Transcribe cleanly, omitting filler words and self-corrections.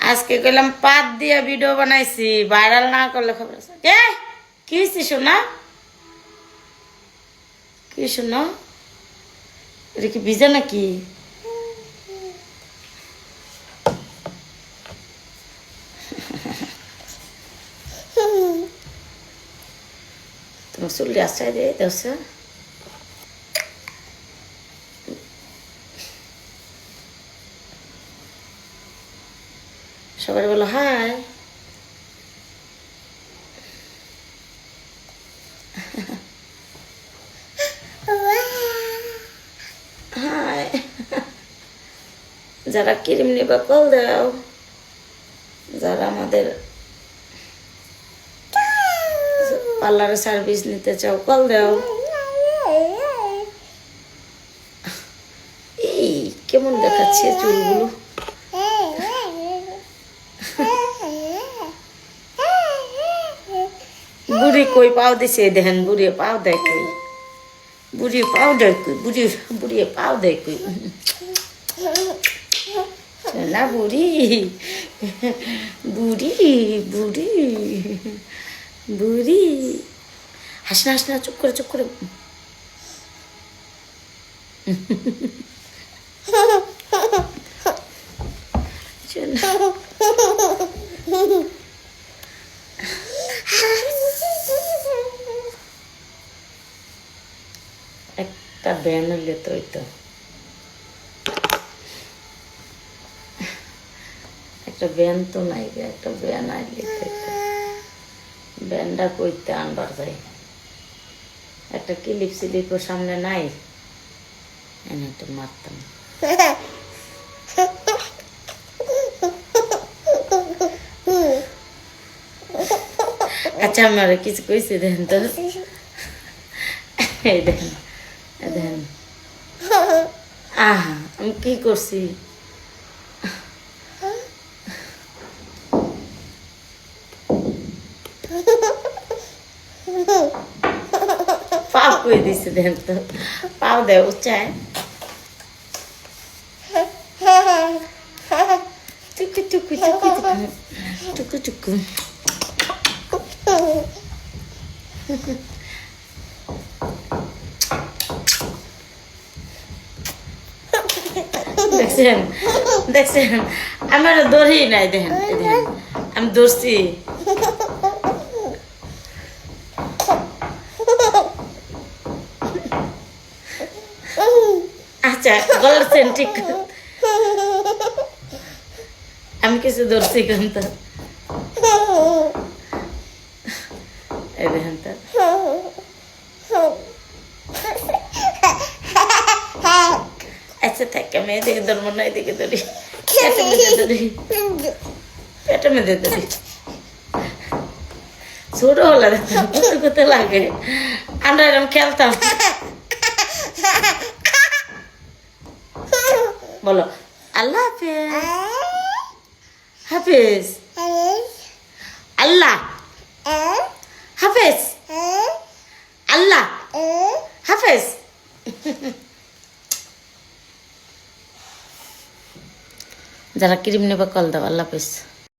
আজকে কইলাম পাত দিয়ে ভিডিও বানাইছি, ভাইরাল না করলে খবর আছে। কে কি হয়েছে শোনা? কি শোনা? এটা কি ভিজা নাকি? তোমার চুলটি আশ্রয় দিয়ে দেওছ। সবাই বলো হাই। হাই। যারা ক্রিম নিবা কল দাও, যারা আমাদের পার্লারে সার্ভিস নিতে চাও কল দাও। এই কেমন দেখাচ্ছে চুলগুলো। বুড়ি কই পাও দিছে দেখেন, বুড়ি পাও দেয় কই, বুড়ি পাও দেয় কই, বুড়ি পাও দেয় কই না বুড়ি, বুড়ি বুড়ি বুড়ি। হাস না হাস না, চুপ করে চুপ করে। একটা ব্যান হইলে তো হইতো, একটা ব্যান তো নাই, একটা ব্যান আইলে তো হইতো। ব্যানটা কইতে আনবার যাই, একটা ক্লিপ সিলিপ সামনে নাই, এনে একটু মারতাম। আচ্ছা আমার কিছু কইছে দেখেন তো, এই দেখেন দেখেন। আহা আমি কি করছি? পাও কই দিছে দেখেন তো, পাও দেয় উচ্চায়। টুকু টুকু টুকু টুকু টুকু। দেখছেন দেখছেন, আমার দৌড়ি নাই দেখেন, দেখেন আমি দৌড়ছি। আচ্ছা বলছেন ঠিক, আমি কিছু ধরছি কিন্তু এই দেখেন তো। আচ্ছা থাকে, আমি এদিকে ধরবো না, এদিকে ধরি, পেটের মধ্যে ধরি, পেটের মধ্যে ধরি। ছোট হলে করতে করতে লাগে, আমরা এরকম খেলতাম। বলো আল্লাহ হাফেজ, হাফেজ আল্লাহ হাফেজ, আল্লাহ হাফেজ। যারা ক্রিম নেবা কল দাও, আল্লাহ হাফেজ।